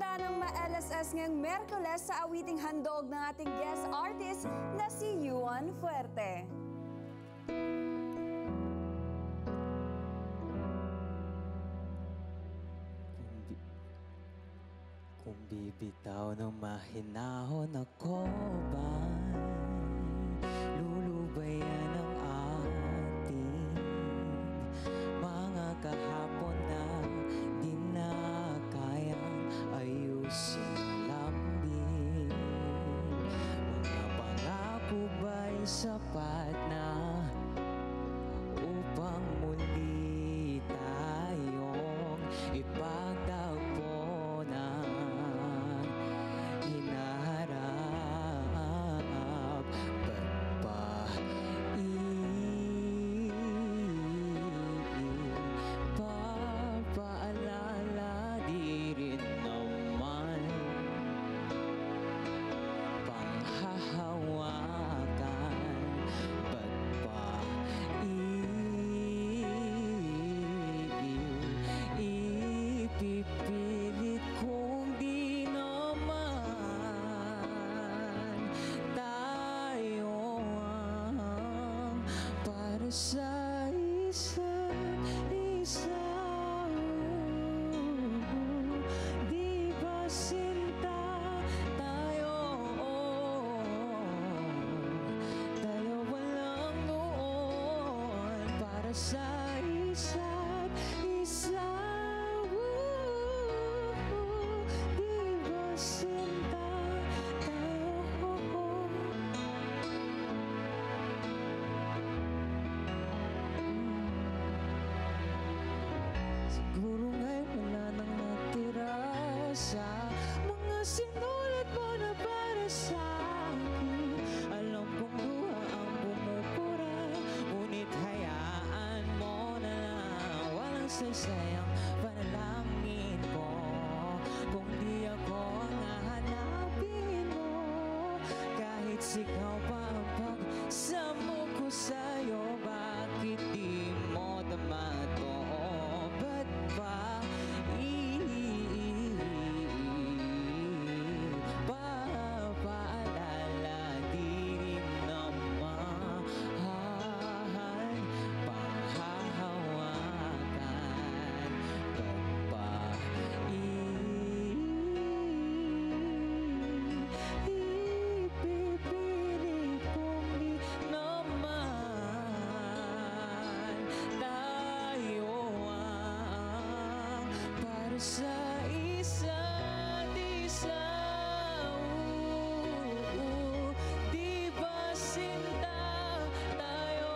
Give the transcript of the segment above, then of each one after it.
handa ng ma-LSS ngayong Merkules sa awiting handog ng ating guest artist na si Yuan Fuerte. Kung bibitaw ng mahinahon ako ba'y lulubayan ang ating mga kahapon na di na kayang ayusin ang lambing. Mga pangako ba'y sapat na upang muli tayong ipagtagpo na hinaharap? Ba't pa ipapaalala? Di rin naman panghahawakan. Ba't pa ipipilit kung di naman tayo ang para sa isa't isa? Di ba sinta tayo? Dalawa lang noon para sa isa't isa. Di ba sinta tayo? Siguro nga'y wala nang natira sa mga sinulat mo na para sa akin. Alam kong luha ang bumubura, ngunit hayaan mo na lang. Walang saysay ang panalangin ko kung di ako ang hahanapin mo. Kahit sigaw pa ang pagsamo ko sa'yo, bakit di mo damato? Ba't ba ipapaalala? Di rin naman panghahawakan. Ba't ba ipipilit kung di naman tayo ang para sa isa't isa? Di ba sinta tayo?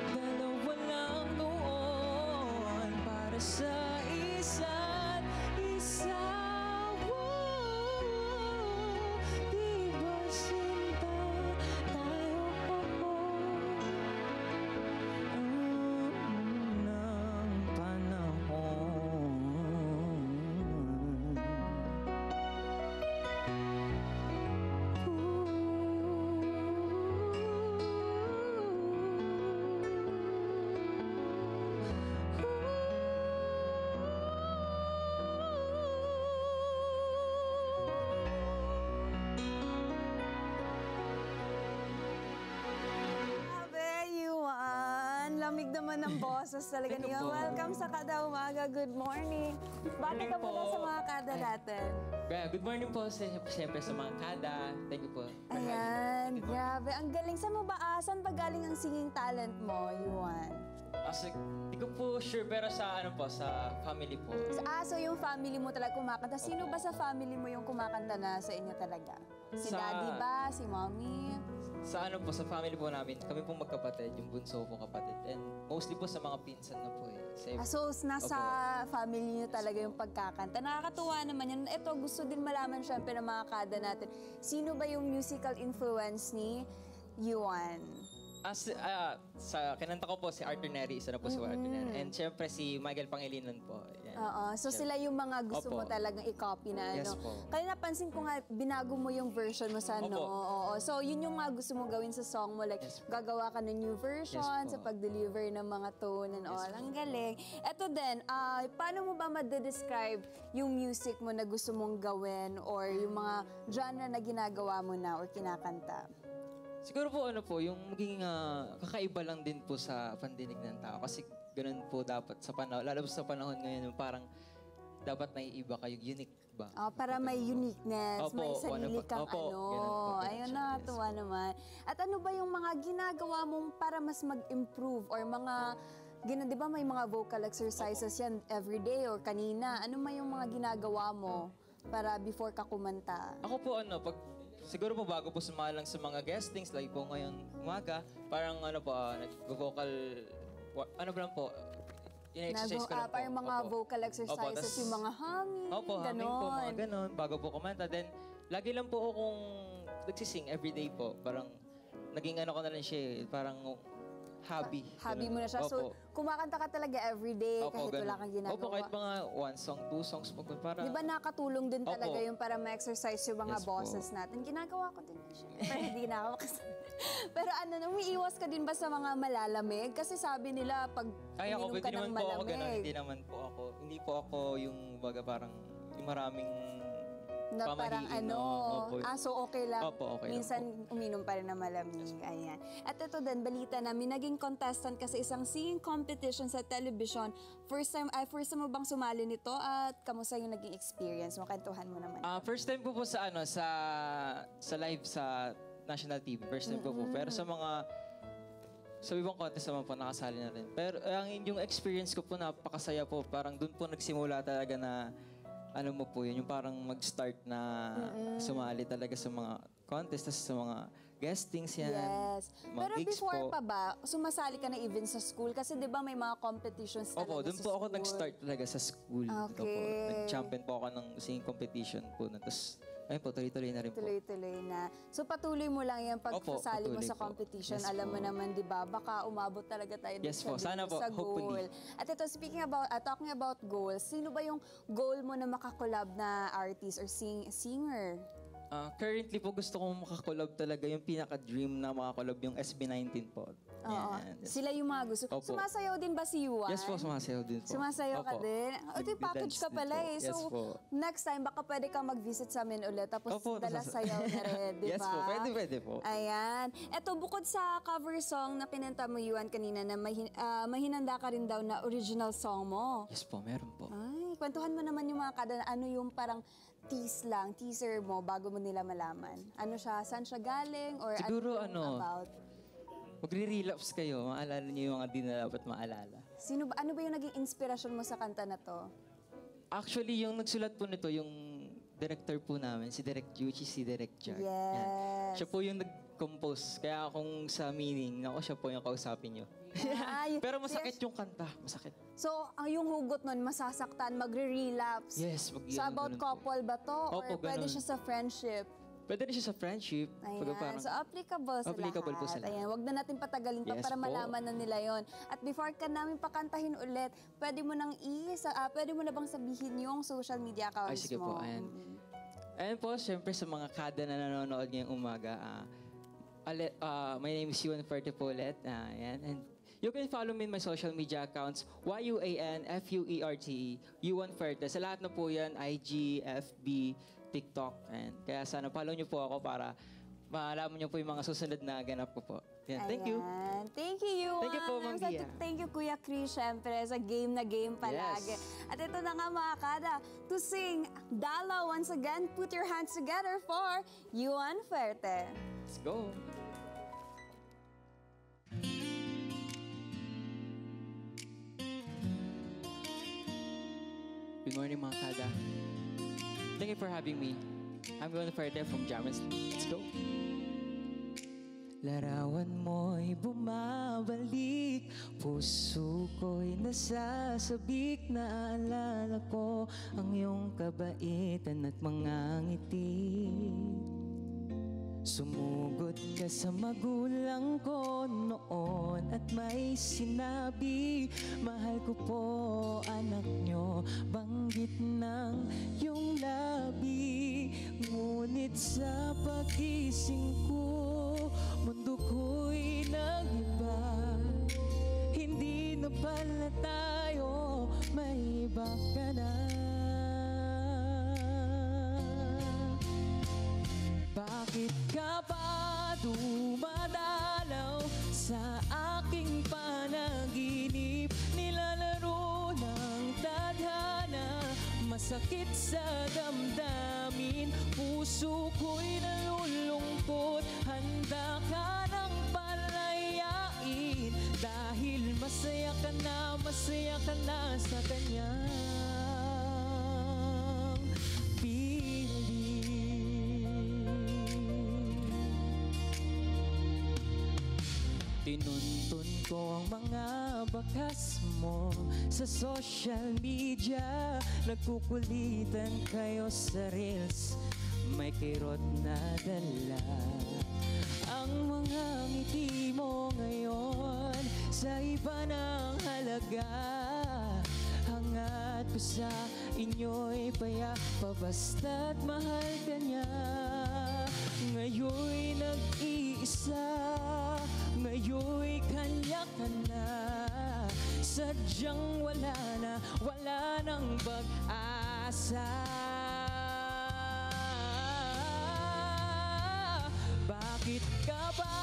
Dalawa lang noon para sa isa't isa. Di ba sinta tayo? Ng panahon. Grabe, Yuan. Lamig naman ng boses talaga Thank you niya. po. Welcome sa Kada Umaga. Good morning. Bati ka Morning muna po. sa mga kada natin. Good morning po siyempre sa mga kada. Thank you po. Ayan, grabe. Ang galing. Saan mo ba? Saan ba galing ang singing talent mo, Yuan? Hindi ko po sure pero sa sa family po. So yung family mo talaga kumakanta. Sino ba sa family mo yung kumakanta na sa inyo talaga? Si Sa- daddy ba? Si mommy? Sa sa family po namin, kami pong magkapatid, yung bunso po kapatid. And mostly po sa mga pinsan na po eh. So nasa family niyo talaga yung pagkakanta. Nakakatuwa naman yan. Ito, gusto din malaman syempre ng mga kada natin. Sino ba yung musical influence ni Yuan? Sa kinanta ko po si Arthur Neri, isa na po si Arthur Neri. And syempre si Michael Pangilinan po. Yan. Oo. So sila yung mga gusto mo Opo. talagang i-copy na ano. Yes po. Kaya napansin ko nga, binago mo yung version mo sa ano. Opo. Oo. So yun yung nga gusto mo gawin sa song mo. Like, Yes po. gagawa ka ng new version Yes po. sa pag-deliver ng mga tone and all. Ang galing. Eto din, paano mo ba ma-describe yung music mo na gusto mong gawin or yung mga genre na ginagawa mo na or kinakanta? Siguro po yung maging kakaiba lang din po sa pandinig ng tao. Kasi ganun po dapat sa panahon, lalo sa panahon ngayon, parang dapat naiiba kayo, unique ba? Para may uniqueness, Opo, may sarili ano po. kang Opo, ano. ganun po, ganun Ayun, siya, nakakatuwa naman. At ano ba yung mga ginagawa mong para mas mag-improve or mga, di ba may mga vocal exercises yan everyday or kanina? Ano ba yung mga ginagawa mo para before ka kumanta? Ako po siguro po bago po sumalang sa mga guestings, like po ngayon umaga, parang nag-vocal, ba lang po, in-exercise ko lang po. Parang mga Opo. vocal exercises, tas- yung mga humming, Opo, humming po, mga ganon. ganon, bago po kumanta. Then, lagi lang po akong nagsising everyday po. Parang, naging ko na rin siya parang hobby. Hobby Ganun. mo na siya. So, Opo. kumakanta ka talaga everyday kahit wala ganun. kang ginagawa. Opo, kahit mga 1 song, 2 songs po. Para, Di ba nakatulong din talaga Opo. yung para ma-exercise yung mga Yes po. bosses natin? Ginagawa ko din. Pero hindi na ako Pero umiiwas ka din ba sa mga malalamig? Kasi sabi nila pag Kaya ko, uminom ka hindi ng naman po ako ganun. malamig, Hindi naman po ako. Hindi po ako yung parang yung maraming na parang pamahiin, ano, opo. so okay lang. Opo, okay lang Minsan uminom pa rin ng malamig. Ayan. At ito din, balita namin, naging contestant ka sa isang singing competition sa television. First time mo bang sumali nito at kamusta yung naging experience mo? Kantuhan mo naman. First time po sa sa live sa national TV. First time po. Pero sa ibang contest naman po nakasali na rin. Pero yung experience ko po napakasaya po. Parang doon po nagsimula talaga na mo po yun, yung parang mag-start na sumali talaga sa mga contest, sa mga guestings yan. Yes. Mga Pero gigs before po. pa ba, sumasali ka na even sa school? Kasi di ba may mga competitions talaga Opo, doon sa po ako school? nag-start talaga sa school. Okay. Opo, nag-champion po ako ng singing competition po. Tapos, ayun po, tuloy-tuloy na rin po. Tuloy-tuloy na. So patuloy mo lang yung pagsasali mo patuloy sa po. competition. Yes Alam mo po. naman, di ba? Baka umabot talaga tayo Yes sa, po. Sana po. sa Hopefully. goal. At ito, talking about goals, sino ba yung goal mo na makakolab na artist or singer? Currently po, gusto kong makakolab talaga yung pinaka-dream na makakolab yung SB19 po. Oo. Yan. Sila yung mga gusto. Opo. Sumasayaw din ba si Yuan? Yes po, sumasayaw din po. Sumasayaw ka Opo. din? Ito yung package Nag-dance ka din pala po. eh. Yes So, po. next time, baka pwede kang mag-visit sa amin ulit. Tapos Opo, dala sayaw na rin, di ba? Yes po, pwede po. Ayan. Eto, bukod sa cover song na pinanta mo, Yuan, kanina, na may hinanda ka rin daw na original song mo. Yes po, meron po. Ay, kwentuhan mo naman yung mga ano yung parang teaser mo bago mo nila malaman. Ano siya, saan siya galing? Or Siguro ano yung about? Magre-relapse kayo, maalala niyo yung mga di na dapat maalala. Ano ba yung naging inspirasyon mo sa kanta na to? Actually, yung nagsulat po nito, yung director po namin, si Direk Yuchi, si Direk Jack. Yes. Yan. Siya po yung nag-compose. Kaya kung sa meaning, siya po yung kausapin niyo. Ay, Pero masakit yes. yung kanta. Masakit. So, yung hugot nun, masasaktan, magre-relapse. Yes. So, about couple ba to? Or Opo, pwede ganun. siya sa friendship? Pwede rin siya sa friendship. Ayan. Parang, So, applicable sa Applicable lahat. po sa lahat. Ayan. Huwag na natin patagalin pa Yes para po. malaman na nila yon. At before ka namin pakantahin ulit, pwede mo na bang sabihin yung social media accounts sige mo? po, ayan. Ayan po, syempre sa mga kada na nanonood ngayong umaga, my name is Yuan Fuerte po ulit. Ayan. And you can follow me in my social media accounts, YUANFUERTE, Yuan Fuerte. Sa lahat na po yan, IG, FB, TikTok. And kaya sana follow niyo po ako para malaman niyo po yung mga susunod na ganap ko po. Yan. Thank you. Ayan. Thank you, Yuan. Thank you po, Ma'am Gia. Thank you, Kuya Chris, syempre, sa game na game palagi. Yes. At ito na nga, mga kada, to sing Dala once again, put your hands together for Yuan Fuerte. Let's go. Good morning, mga kada. Thank you for having me. I'm Yuan Fuerte from Jammers. Let's go. Larawan mo'y bumabalik, puso ko'y nasasabik, naalala ko ang iyong kabaitan at mga ngiti. Sumugod ka sa magulang ko noon at may sinabi, mahal ko po anak nyo, banggit ng iyong labi. Ngunit sa pagising ko, mundo ko'y nag-iba. Hindi na pala tayo, may iba ka na. Bakit ka ba dumadalaw sa aking panaginip? Nilalaro ng tadhana, masakit sa damdamin. Puso ko'y nalulungkot, handa ka ng palayain. Dahil masaya ka na sa kanyang piling. Tinuntun ko ang mga bakas mo sa social media. Nagkukulitan kayo sa reels, may kirot na dala. Ang mga ngiti mo ngayon sa iba ng halaga. Hangat ko sa inyo'y payapa basta't mahal ka niya. Ngayon'y nag-iisa, ngayon'y kanya ka na. Sadyang wala nang pag-asa. Bakit ka ba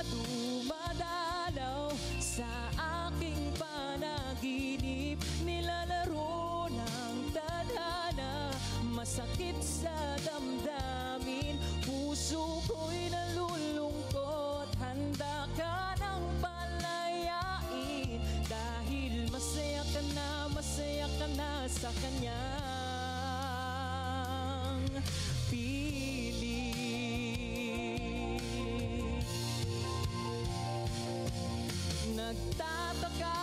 dumadalaw sa aking panaginip? Nilalaro ng tadhana, masakit sa damdamin. Puso ko'y nalulungkot, handa ka ng palayain. Dahil masaya ka na sa kanyang piling. Nagtataka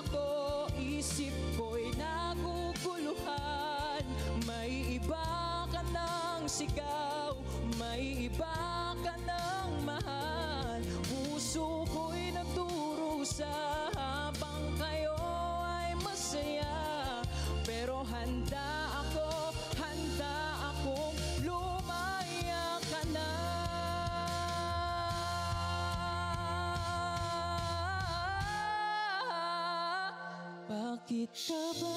ako, isip ko'y naguguluhan. May iba ka ng sigaw, may iba ka ng mahal. Puso ko'y nagdurusa habang kayo ay masaya. Pero handa akong lumaya ka na. Bakit ka ba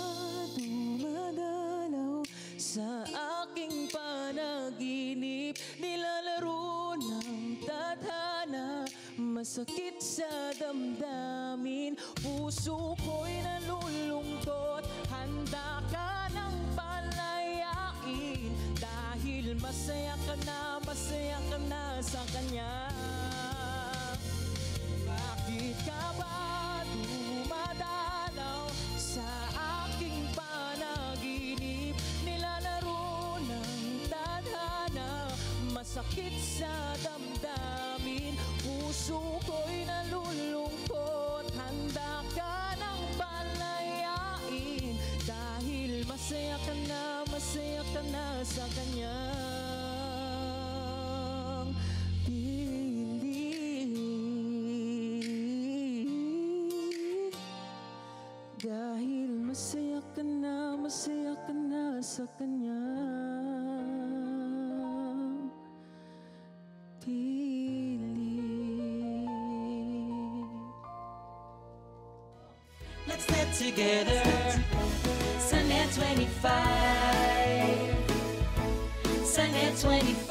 dumadalaw sa aking panaginip? Nilalaro ng tadhana, masakit sa damdamin. Puso ko'y nalulungkot, handa ka ng palayain. Dahil masaya ka na sa kanya. Bakit ka ba dumadalaw sa aking panaginip? Nilalaro ng tadhana, masakit sa damdamin. Puso ko'y nalulungkot, handa ka ng palayain. Dahil masaya ka na sa kanyang piling. Dahil masaya ka na sa kanyang piling. Let's get together, Sunday 25. Sunday 25.